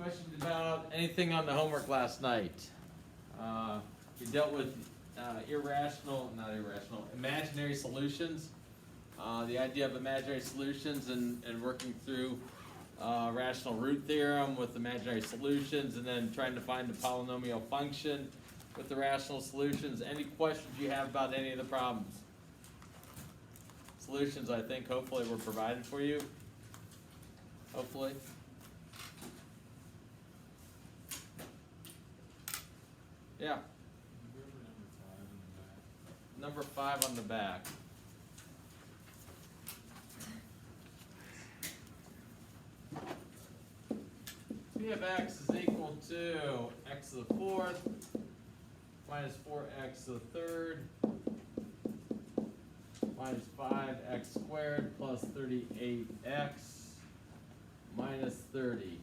Questions about anything on the homework last night? We dealt with imaginary solutions. The idea of imaginary solutions and working through rational root theorem with imaginary solutions, and then trying to find the polynomial function with the rational solutions. Any questions you have about any of the problems? Solutions, I think, hopefully were provided for you. Hopefully. Yeah. Number 5 on the back. P of x is equal to x to the 4th minus 4x to the 3rd minus 5x squared plus 38x minus 30.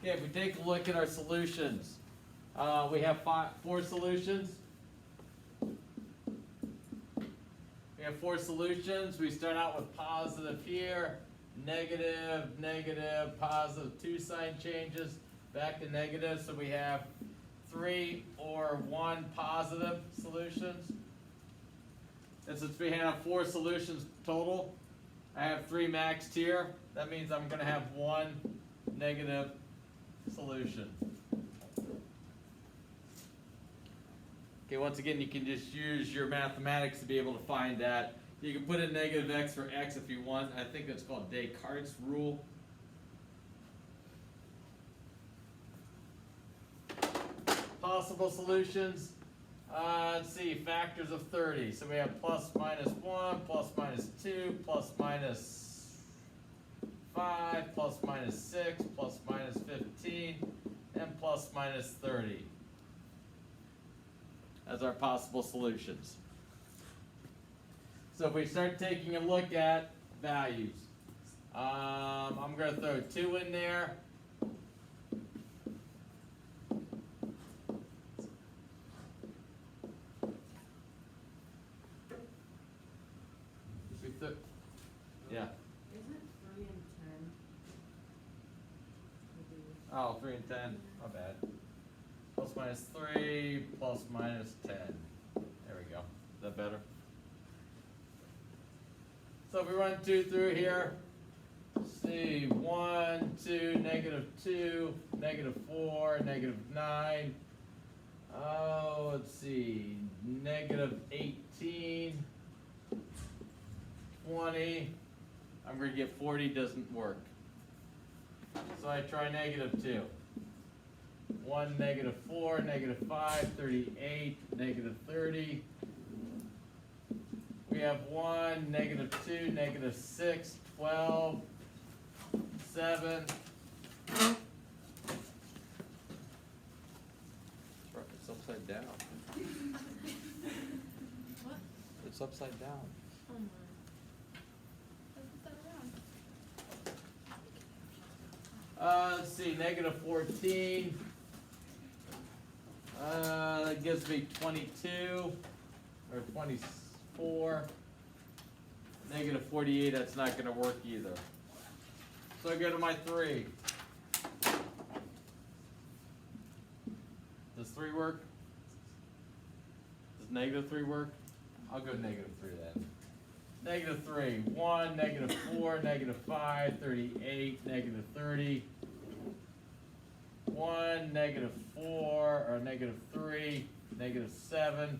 Okay, if we take a look at our solutions, we have 4 solutions. We have 4 solutions. We start out with positive here, negative, negative, positive, 2 sign changes, back to negative. So we have 3 or 1 positive solutions. And since we have 4 solutions total, I have 3 maxed here. That means I'm going to have 1 negative solution. Okay, once again, you can just use your mathematics to be able to find that. You can put in negative x for x if you want. I think that's called Descartes' rule. Possible solutions. Let's see, factors of 30. So we have plus minus 1, plus minus 2, plus minus 5, plus minus 6, plus minus 15, and plus minus 30 as our possible solutions. So if we start taking a look at values, I'm going to throw 2 in there. Yeah. Isn't 3 and 10? Oh, 3 and 10. My bad. Plus minus 3, plus minus 10. There we go. Is that better? So if we run 2 through here, see 1, 2, negative 2, negative 4, negative 9. Oh, let's see, negative 18, 20. I'm going to get 40, doesn't work. So I try negative 2. 1, negative 4, negative 5, 38, negative 30. We have 1, negative 2, negative 6, 12, 7. It's upside down. What? It's upside down. Oh my. Let's see, negative 14. That gives me 22 or 24. Negative 48, that's not going to work either. So I go to my 3. Does 3 work? Does negative 3 work? I'll go negative 3 then. Negative 3, 1, negative 4, negative 5, 38, negative 30. 1, negative 4, or negative 3, negative 7.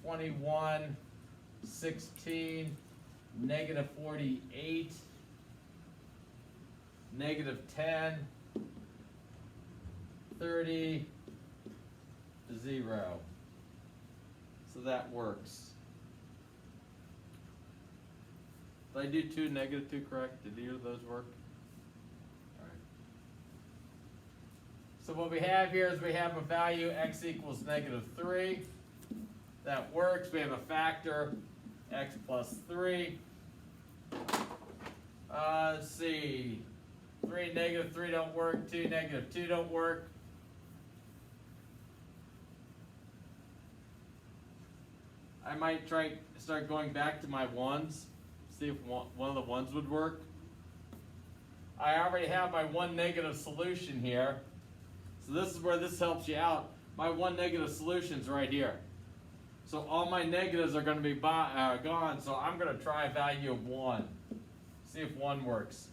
$21, 16, negative 48, negative 10, 30, 0. So that works. Did I do 2, negative 2 correct? Did either of those work? All right. So what we have here is we have a value x equals negative 3. That works. We have a factor x plus 3. Let's see. 3, negative 3 don't work. 2, negative 2 don't work. I might start going back to my ones, see if one of the ones would work. I already have my one negative solution here, so this is where this helps you out. My one negative solution's right here. So all my negatives are going to be gone, so I'm going to try a value of 1. See if 1 works.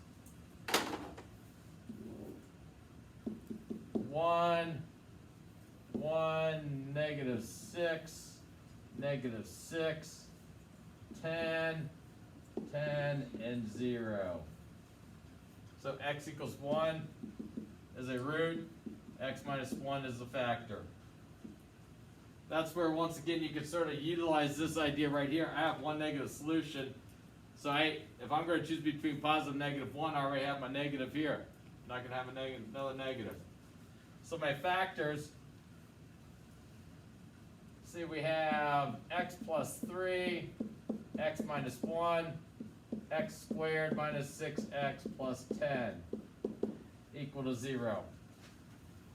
1, 1, negative 6, negative 6, 10, 10, and 0. So x equals 1 is a root, x minus 1 is a factor. That's where, once again, you can sort of utilize this idea right here. I have one negative solution. So if I'm going to choose between positive and negative 1, I already have my negative here. I'm not going to have another negative. So my factors, see, we have x plus 3, x minus 1, x squared minus 6x plus 10 equal to 0.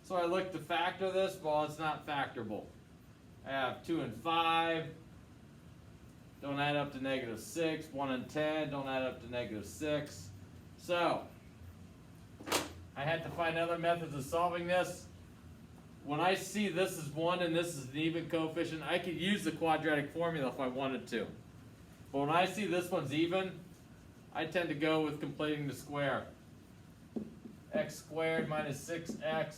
So I look to factor this. Well, it's not factorable. I have 2 and 5, don't add up to negative 6. 1 and 10, don't add up to negative 6. So, I had to find other methods of solving this. When I see this is 1 and this is an even coefficient, I could use the quadratic formula if I wanted to. But when I see this one's even, I tend to go with completing the square. X squared minus 6x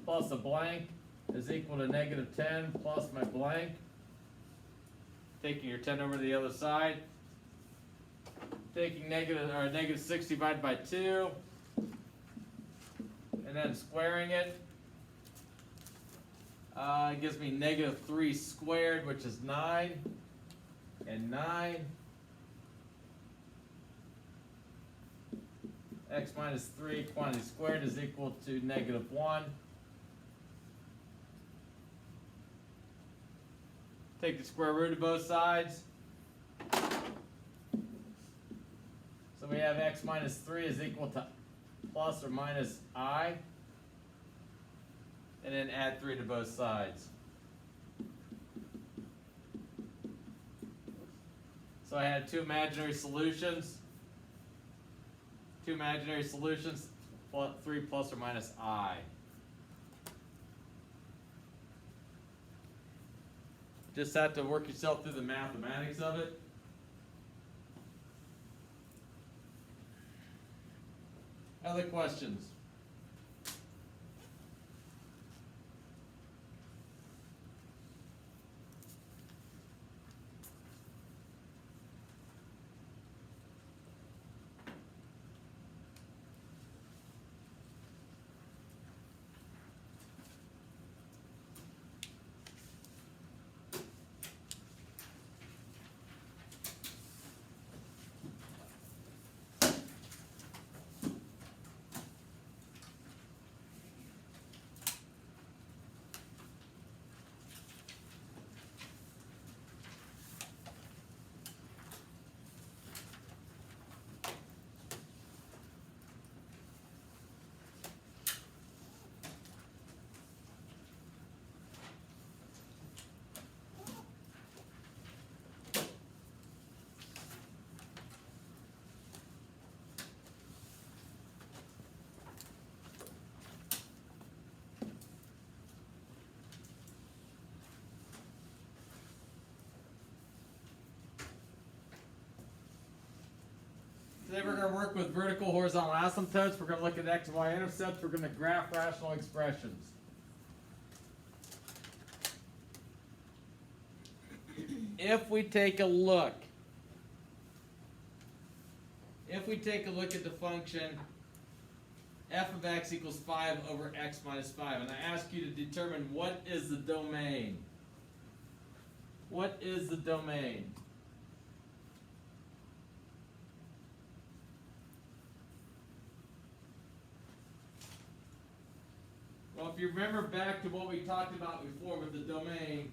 plus a blank is equal to negative 10 plus my blank. Taking your 10 over to the other side. Taking negative 6 divided by 2. And then squaring it. It gives me negative 3 squared, which is 9. And 9. X minus 3 quantity squared is equal to negative 1. Take the square root of both sides. So we have x minus 3 is equal to plus or minus I. And then add 3 to both sides. So I had two imaginary solutions. 3 plus or minus I. Just have to work yourself through the mathematics of it. Other questions? Today we're going to work with vertical, horizontal asymptotes. We're going to look at x and y intercepts. We're going to graph rational expressions. If we take a look at the function f of x equals 5 over x minus 5, and I ask you to determine what is the domain. What is the domain? Well, if you remember back to what we talked about before with the domain,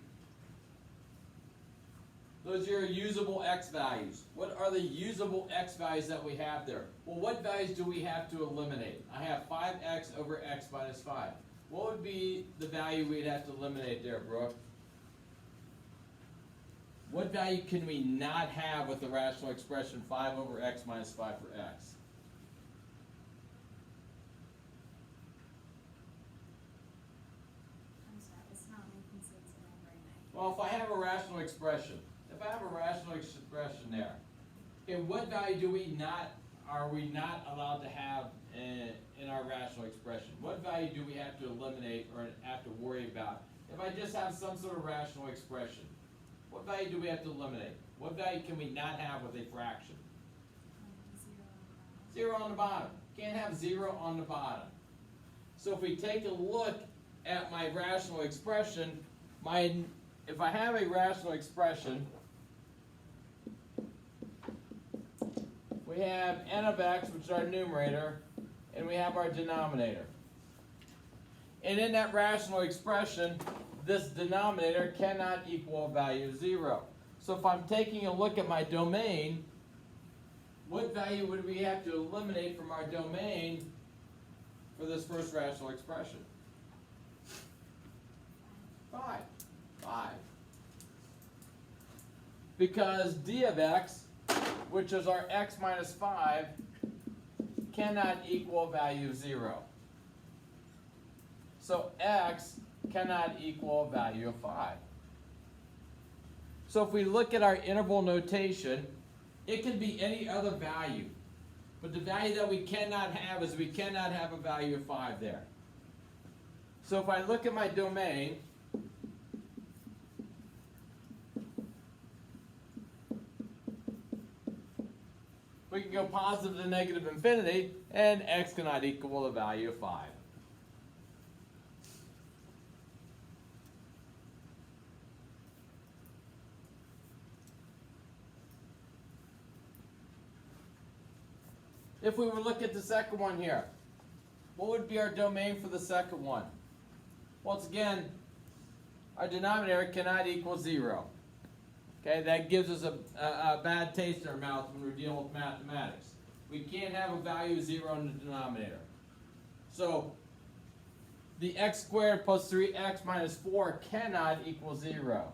those are your usable x values. What are the usable x values that we have there? Well, what values do we have to eliminate? I have 5x over x minus 5. What would be the value we'd have to eliminate there, Brooke? What value can we not have with the rational expression 5 over x minus 5 for x? I'm sorry, it's not making sense in my brain. Well, if I have a rational expression there, okay, what value are we not allowed to have in our rational expression? What value do we have to eliminate or have to worry about? If I just have some sort of rational expression, what value do we have to eliminate? What value can we not have with a fraction? 0 0 on the bottom. Can't have 0 on the bottom. So if we take a look at my rational expression, if I have a rational expression, we have n of x, which is our numerator, and we have our denominator. And in that rational expression, this denominator cannot equal a value of 0. So if I'm taking a look at my domain, what value would we have to eliminate from our domain for this first rational expression? 5. Because d of x, which is our x minus 5, cannot equal a value of 0. So x cannot equal a value of 5. So if we look at our interval notation, it can be any other value. But the value that we cannot have is we cannot have a value of 5 there. So if I look at my domain, we can go positive to negative infinity, and x cannot equal the value of 5. If we were to look at the second one here, what would be our domain for the second one? Once again, our denominator cannot equal 0. Okay, that gives us a bad taste in our mouth when we're dealing with mathematics. We can't have a value of 0 in the denominator. So, the x squared plus 3x minus 4 cannot equal 0.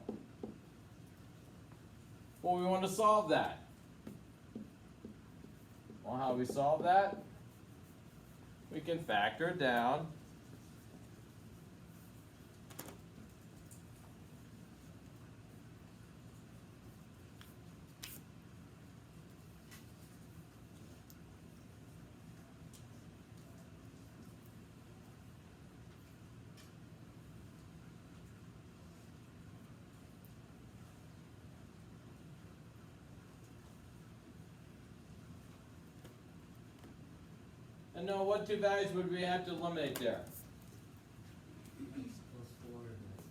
Well, we want to solve that. Well, how do we solve that? We can factor it down. And now what two values would we have to eliminate there? X plus 4 and that's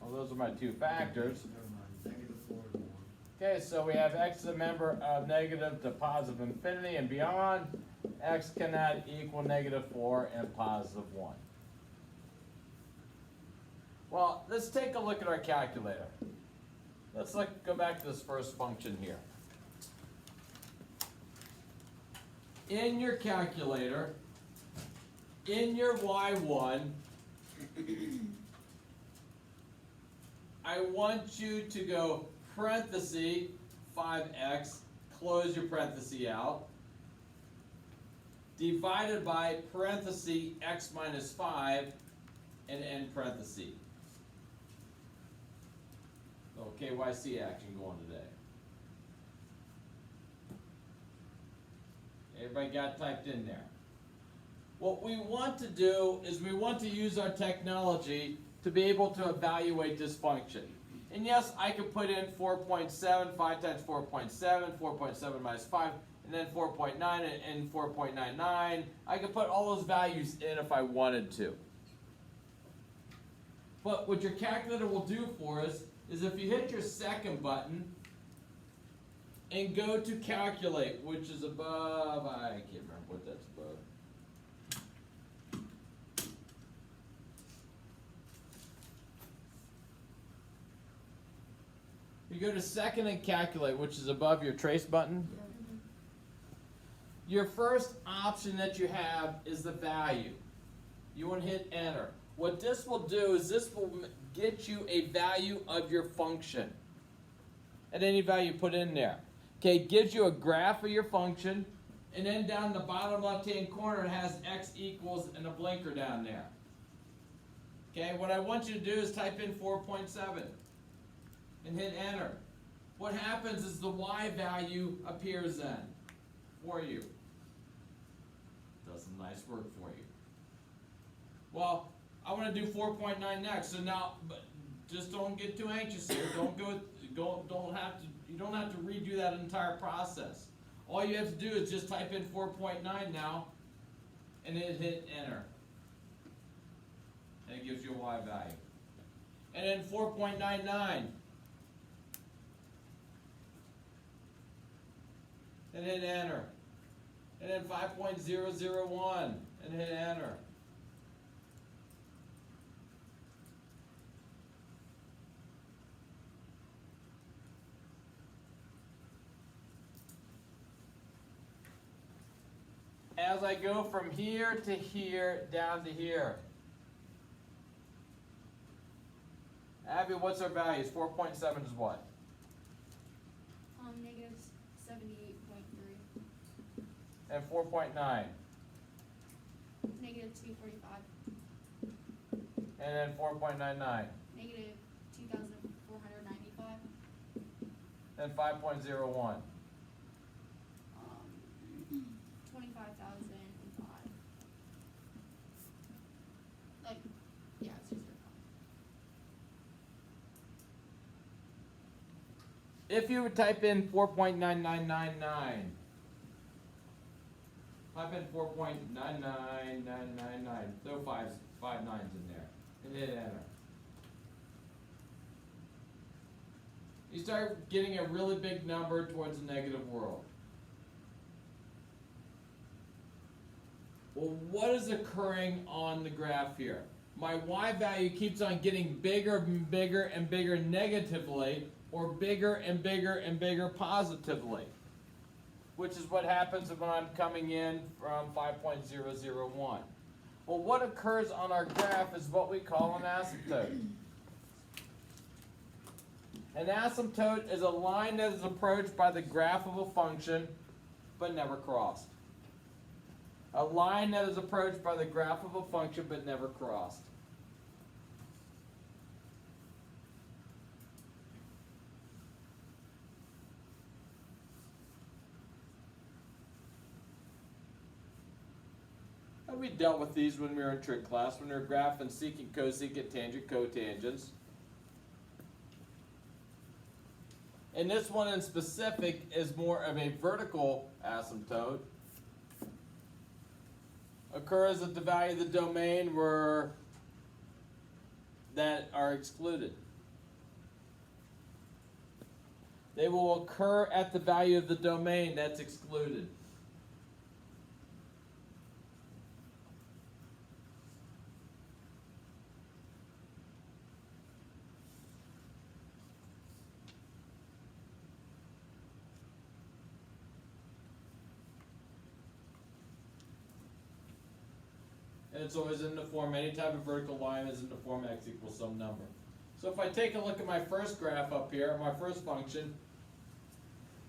Well, those are my two factors. never mind, -4 is 1. Okay, so we have x is a member of negative to positive infinity and beyond. X cannot equal -4 and positive 1. Well, let's take a look at our calculator. Let's go back to this first function here. In your calculator, in your y1, I want you to go parenthesis 5x, close your parenthesis out, divided by parenthesis x minus 5, and end parenthesis. So KYC action going today. Everybody got typed in there. What we want to do is we want to use our technology to be able to evaluate this function. And yes, I could put in 4.7, 5 times 4.7, 4.7 minus 5, and then 4.9 and 4.99. I could put all those values in if I wanted to. But what your calculator will do for us is if you hit your second button, and go to calculate, which is above, I can't remember what that's above. You go to second and calculate, which is above your trace button. Your first option that you have is the value. You want to hit enter. What this will do is this will get you a value of your function. at any value you put in there. Okay, it gives you a graph of your function, and then down the bottom left-hand corner it has x equals and a blinker down there. Okay, what I want you to do is type in 4.7 and hit enter. What happens is the y value appears then for you. Does some nice work for you. Well, I want to do 4.9 next. So now, but just don't get too anxious here. You don't have to redo that entire process. All you have to do is just type in 4.9 now, and then hit enter. And it gives you a y value. And then 4.99. And hit enter. And then 5.001 and hit enter. As I go from here to here, down to here. Abby, what's our values? 4.7 is what? Negative 78.3. And 4.9. Negative 245. And then 4.99. Negative 2,495. And 5.01. 25,005. Like, yeah, it's just If you would type in 4.9999, type in 4.99999, throw five nines in there, and hit enter. You start getting a really big number towards the negative world. Well, what is occurring on the graph here? My y value keeps on getting bigger and bigger and bigger negatively, or bigger and bigger and bigger positively, which is what happens when I'm coming in from 5.001. Well, what occurs on our graph is what we call an asymptote. An asymptote is a line that is approached by the graph of a function but never crossed. A line that is approached by the graph of a function but never crossed. We dealt with these when we were in trig class, when we were graphing secant, cosecant, tangent, cotangents. And this one in specific is more of a vertical asymptote. Occurs at the value of the domain that are excluded. They will occur at the value of the domain that's excluded. And it's always in the form, any type of vertical line is in the form x equals some number. So if I take a look at my first graph up here, my first function,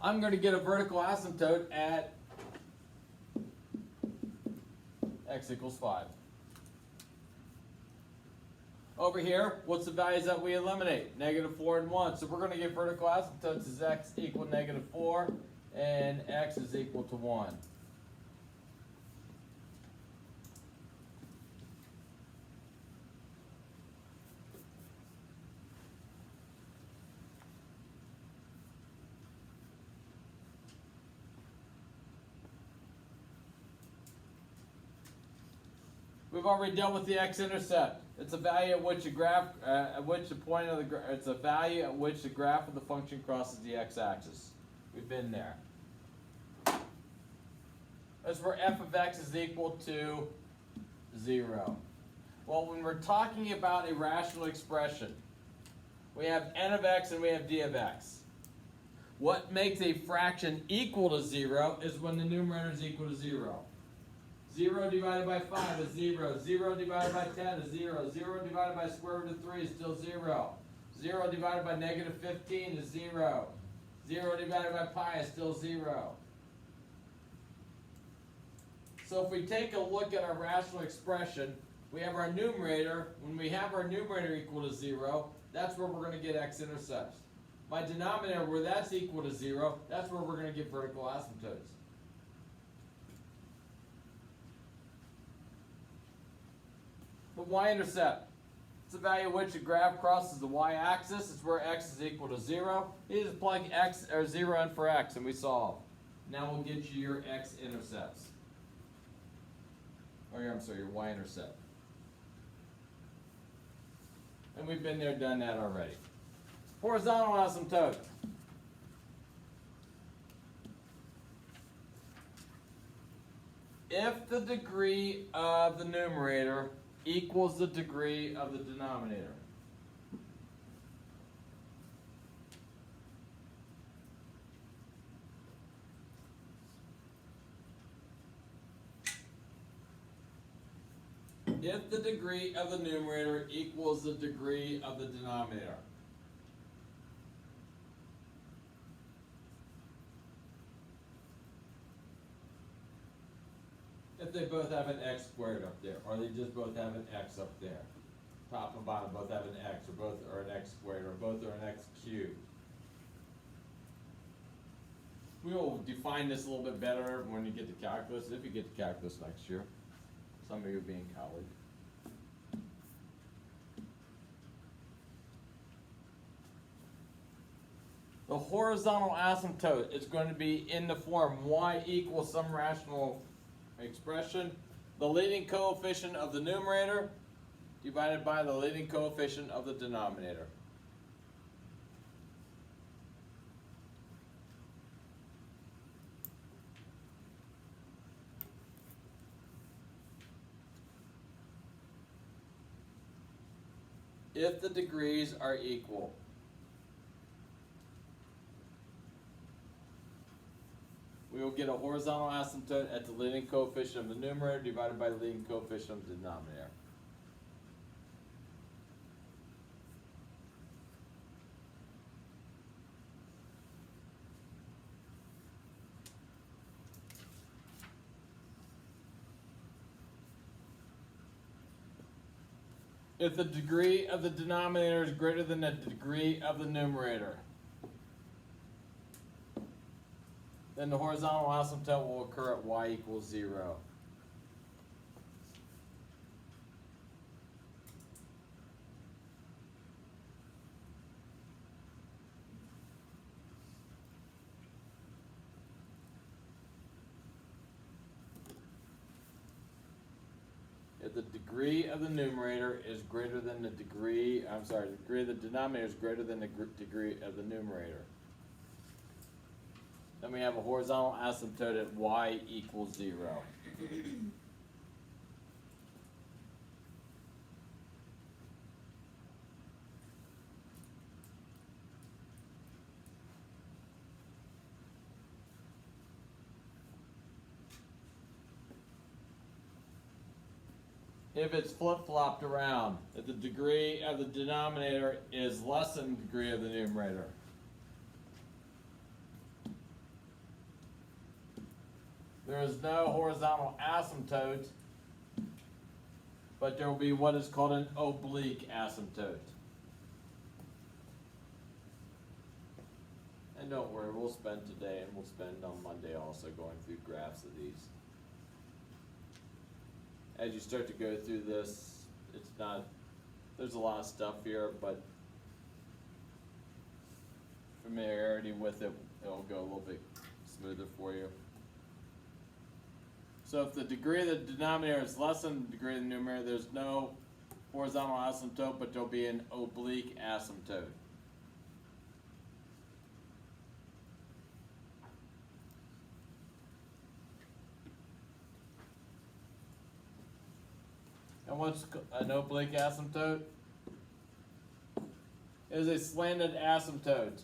I'm going to get a vertical asymptote at x equals 5. Over here, what's the values that we eliminate? Negative 4 and 1. So we're going to get vertical asymptotes as x equal negative 4 and x is equal to 1. We've already dealt with the x-intercept. It's a value at which the graph, it's a value at which the graph of the function crosses the x-axis. We've been there. That's where f of x is equal to 0. Well, when we're talking about a rational expression, we have n of x and we have d of x. What makes a fraction equal to 0 is when the numerator is equal to 0. 0 divided by 5 is 0. 0 divided by 10 is 0. 0 divided by square root of 3 is still 0. 0 divided by negative 15 is 0. 0 divided by pi is still 0. So if we take a look at our rational expression, we have our numerator. When we have our numerator equal to 0, that's where we're going to get x-intercepts. My denominator, where that's equal to 0, that's where we're going to get vertical asymptotes. The y-intercept. It's the value at which a graph crosses the y-axis. It's where x is equal to 0. You just plug x or 0 in for x, and we solve. Now we'll get you your x-intercepts. Or I'm sorry, your y-intercept. And we've been there, done that already. Horizontal asymptote. If the degree of the numerator equals the degree of the denominator. If the degree of the numerator equals the degree of the denominator. If they both have an x squared up there, or they just both have an x up there. Top and bottom both have an x, or both are an x squared, or both are an x cubed. We will define this a little bit better when you get to calculus, if you get to calculus next year. Some of you will be in college. The horizontal asymptote is going to be in the form y equals some rational expression, the leading coefficient of the numerator divided by the leading coefficient of the denominator. If the degrees are equal. We will get a horizontal asymptote at the leading coefficient of the numerator divided by the leading coefficient of the denominator. If the degree of the denominator is greater than the degree of the numerator, then the horizontal asymptote will occur at y equals 0. If the degree of the numerator is greater than the degree, the degree of the denominator is greater than the degree of the numerator. Then we have a horizontal asymptote at y equals 0. If it's flip-flopped around, if the degree of the denominator is less than the degree of the numerator, there is no horizontal asymptote, but there will be what is called an oblique asymptote. And don't worry, we'll spend today and we'll spend on Monday also going through graphs of these. As you start to go through this, it's not, there's a lot of stuff here, but familiarity with it, it'll go a little bit smoother for you. So if the degree of the denominator is less than the degree of the numerator, there's no horizontal asymptote, but there'll be an oblique asymptote. And what's an oblique asymptote? It is a slanted asymptote.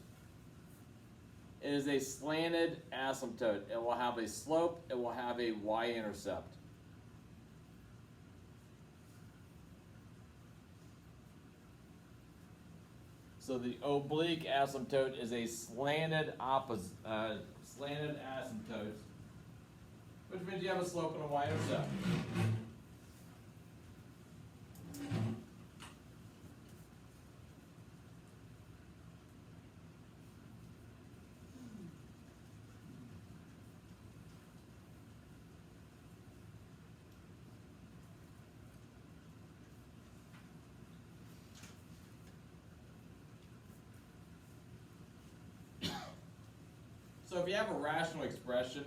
It is a slanted asymptote. It will have a slope, it will have a y-intercept. So the oblique asymptote is a slanted slanted asymptote, which means you have a slope and a y-intercept. So if you have a rational expression,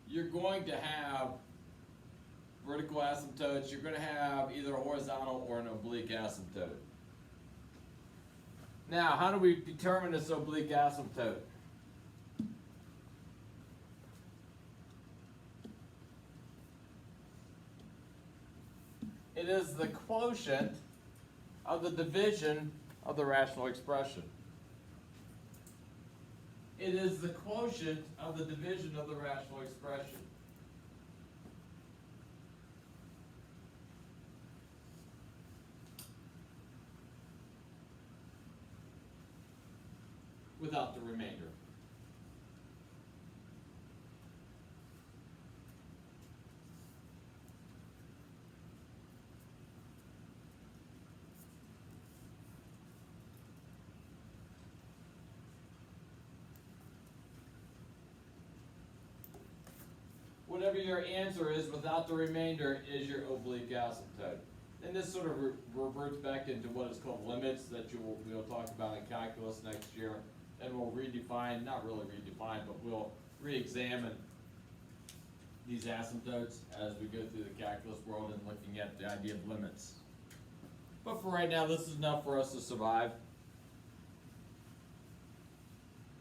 you're going to have vertical asymptotes, you're going to have either a horizontal or an oblique asymptote. Now, how do we determine this oblique asymptote? It is the quotient of the division of the rational expression. It is the quotient of the division of the rational expression. Without the remainder. Whatever your answer is without the remainder is your oblique asymptote. And this sort of reverts back into what is called limits that we'll talk about in calculus next year. And we'll redefine, not really redefine, but we'll re-examine these asymptotes as we go through the calculus world and looking at the idea of limits. But for right now, this is enough for us to survive.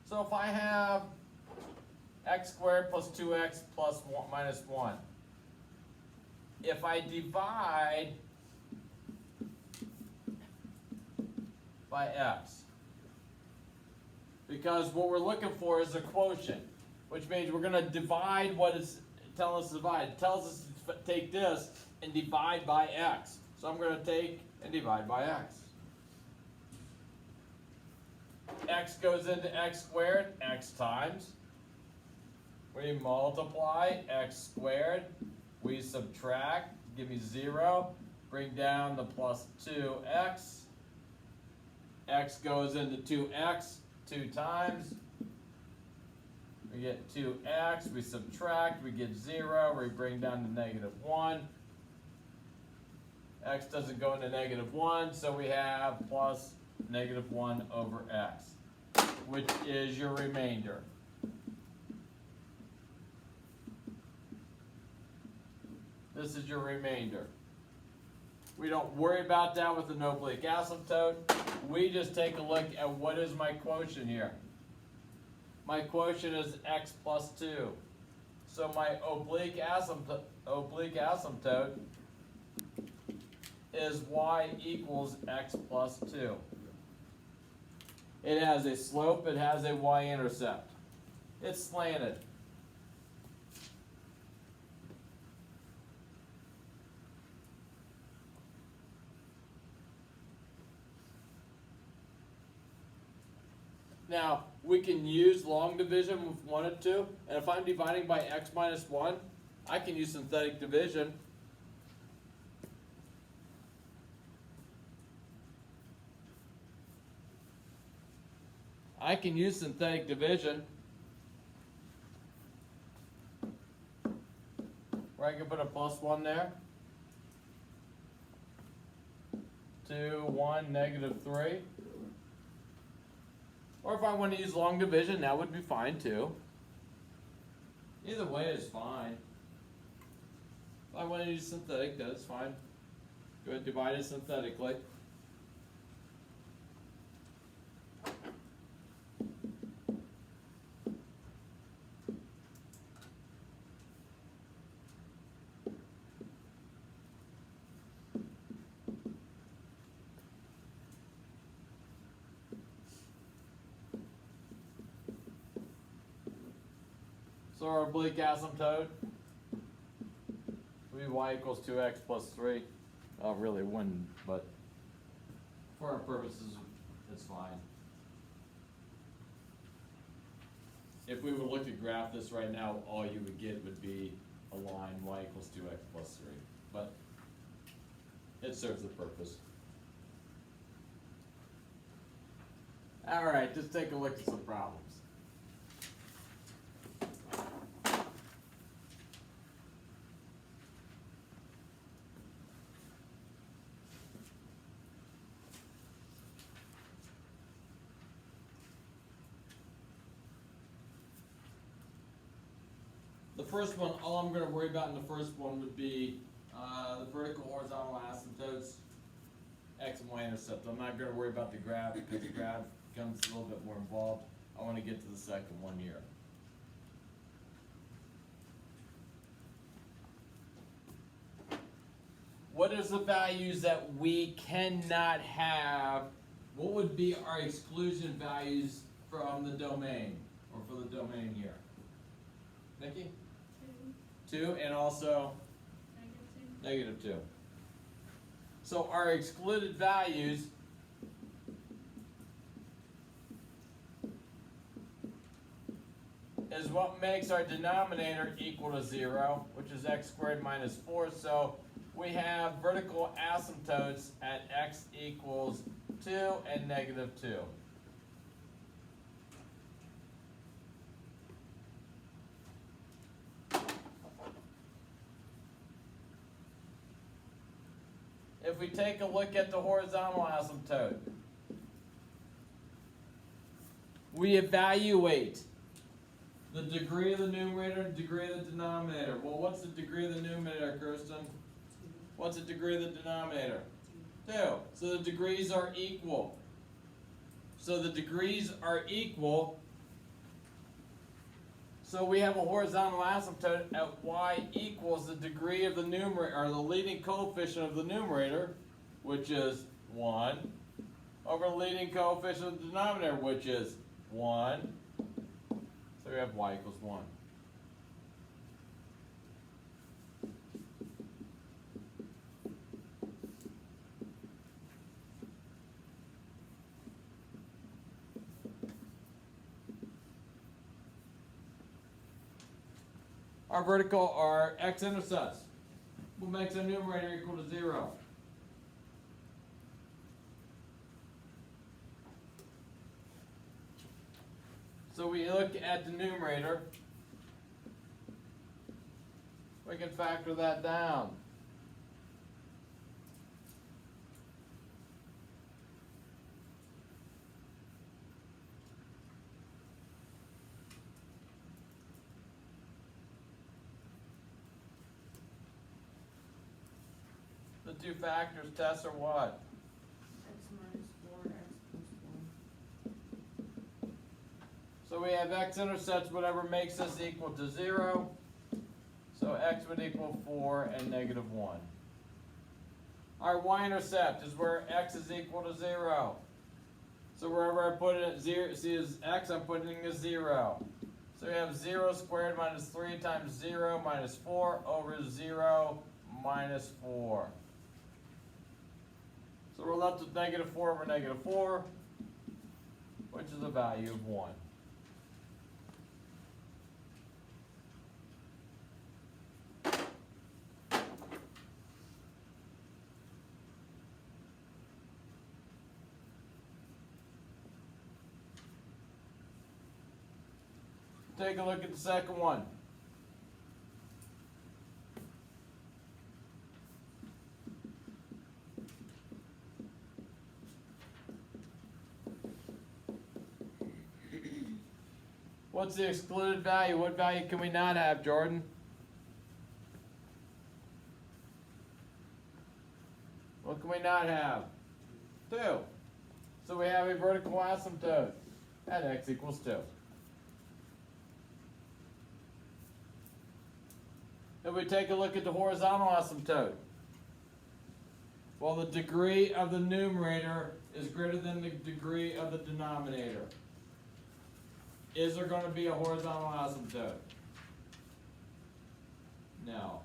So if I have x squared plus 2x plus 1 minus 1. If I divide by x, because what we're looking for is a quotient, which means we're going to divide what it's telling us to divide. It tells us to take this and divide by x. So I'm going to take and divide by x. X goes into x squared, x times. We multiply x squared, we subtract, give me 0, bring down the plus 2x. X goes into 2x 2 times. We get 2x, we subtract, we get 0, we bring down to -1. X doesn't go into -1, so we have plus -1 over x, which is your remainder. This is your remainder. We don't worry about that with an oblique asymptote. We just take a look at what is my quotient here. My quotient is x plus 2. So my oblique asymptote is y equals x plus 2. It has a slope, it has a y-intercept. It's slanted. Now, we can use long division if we wanted to, and if I'm dividing by x minus 1, I can use synthetic division. I can use synthetic division, where I can put a plus 1 there. 2, 1, -3. Or if I want to use long division, that would be fine too. Either way is fine. If I want to use synthetic, that's fine. Go ahead and divide it synthetically. So our oblique asymptote would be y equals 2x plus 3. Really wouldn't, but for our purposes, it's fine. if we would look to graph this right now, all you would get would be a line y equals 2x plus 3. But it serves the purpose. All right, just take a look at some problems. The first one, all I'm going to worry about in the first one would be the vertical horizontal asymptotes, x and y intercept. I'm not going to worry about the graph because the graph becomes a little bit more involved. I want to get to the second one here. What is the values that we cannot have? What would be our exclusion values from the domain, or for the domain here? Nikki? 2, and also negative 2. So our excluded values is what makes our denominator equal to 0, which is x squared minus 4. So we have vertical asymptotes at x equals 2 and negative 2. If we take a look at the horizontal asymptote, we evaluate the degree of the numerator and degree of the denominator. Well, what's the degree of the numerator, Kirsten? What's the degree of the denominator? 2. So the degrees are equal. So the degrees are equal. So we have a horizontal asymptote at y equals the degree of the numerator, or the leading coefficient of the numerator, which is 1, over the leading coefficient of the denominator, which is 1. So we have y equals 1. Our vertical are x-intercepts. What makes our numerator equal to 0? So we look at the numerator. We can factor that down. The two factors test are what? X minus 4, x plus 1. So we have x-intercepts, whatever makes this equal to 0. So x would equal 4 and negative 1. Our y-intercept is where x is equal to 0. So wherever I put it, 0, see as x, I'm putting a 0. So we have 0 squared minus 3 times 0 minus 4 over 0 minus 4. So we're left with negative 4 over negative 4, which is a value of 1. Take a look at the second one. What's the excluded value? What value can we not have, Jordan? What can we not have? 2. So we have a vertical asymptote at x equals 2. If we take a look at the horizontal asymptote, well, the degree of the numerator is greater than the degree of the denominator. Is there going to be a horizontal asymptote? No.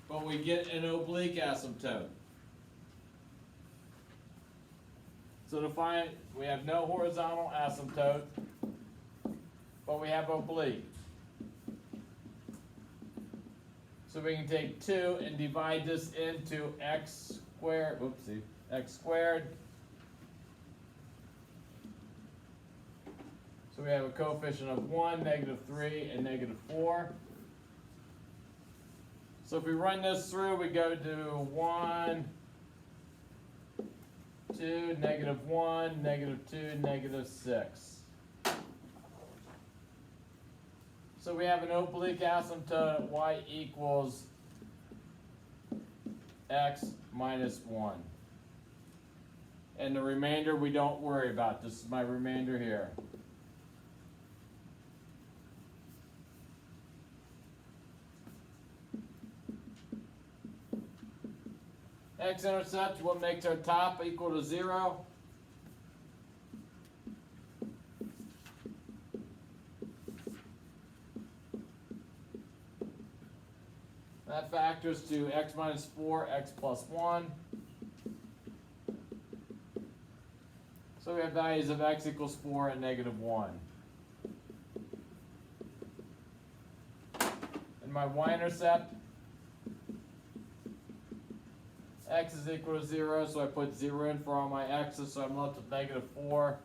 But we get an oblique asymptote. So to find, we have no horizontal asymptote, but but we have oblique. So we can take 2 and divide this into x squared, oopsie, x squared. So we have a coefficient of 1, -3, and -4. So if we run this through, we go to 1, 2, -1, -2, -6. So we have an oblique asymptote at y equals x minus 1. And the remainder we don't worry about. This is my remainder here. X-intercept, what makes our top equal to 0? That factors to x minus 4, x plus 1. So we have values of x equals 4 and -1. And my y-intercept, x is equal to 0, so I put 0 in for all my x's, so I'm left with -4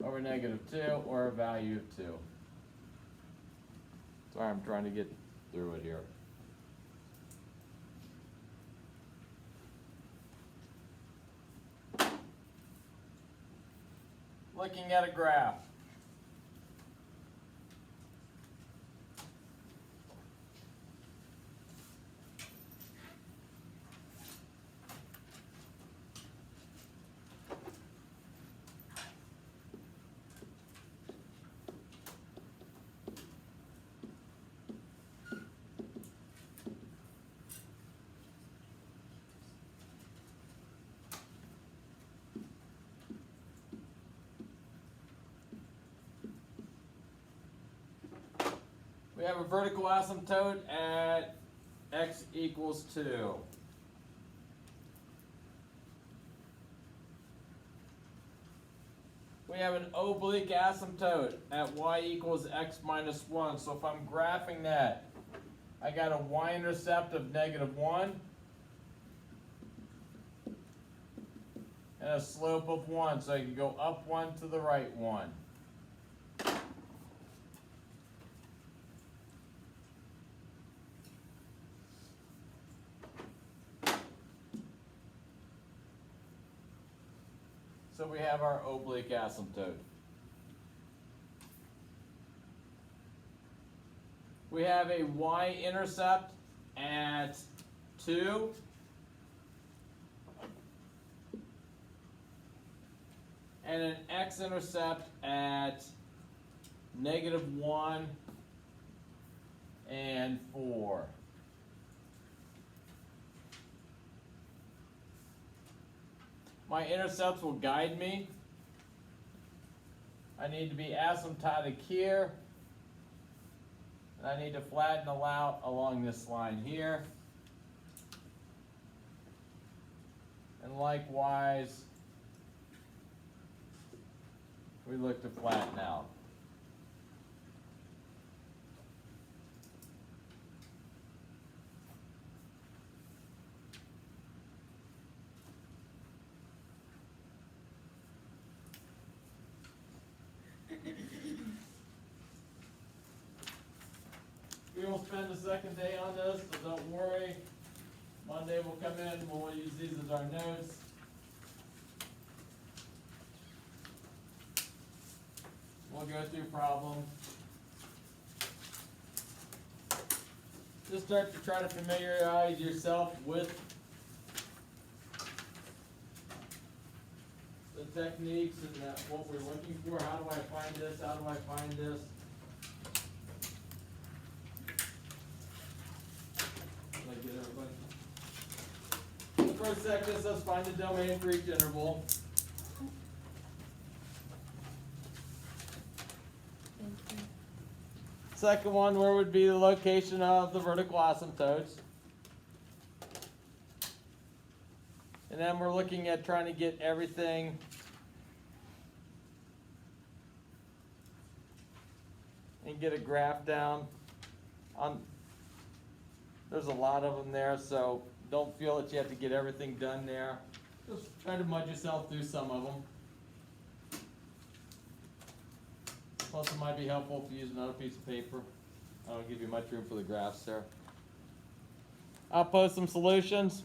over -2, or a value of 2. Sorry, I'm trying to get through it here. Looking at a graph. We have a vertical asymptote at x equals 2. We have an oblique asymptote at y equals x minus 1. So if I'm graphing that, I got a y-intercept of -1 and a slope of 1. So I can go up 1 to the right 1. So we have our oblique asymptote. We have a y-intercept at 2. And an x-intercept at -1 and 4. My intercepts will guide me. I need to be asymptotic here. And I need to flatten out along this line here. And likewise, we look to flatten out. We will spend the second day on this, so don't worry. Monday we'll come in, we'll use these as our notes. We'll go through problems. Just start to try to familiarize yourself with the techniques and what we're looking for. How do I find this? How do I find this? Did I get everybody? The first section says find the domain for each interval. Second one, where would be the location of the vertical asymptotes? And then we're looking at trying to get everything and get a graph down. There's a lot of them there, so don't feel that you have to get everything done there. Just try to mud yourself through some of them. Plus, it might be helpful if you use another piece of paper. I don't give you much room for the graphs there. I'll post some solutions.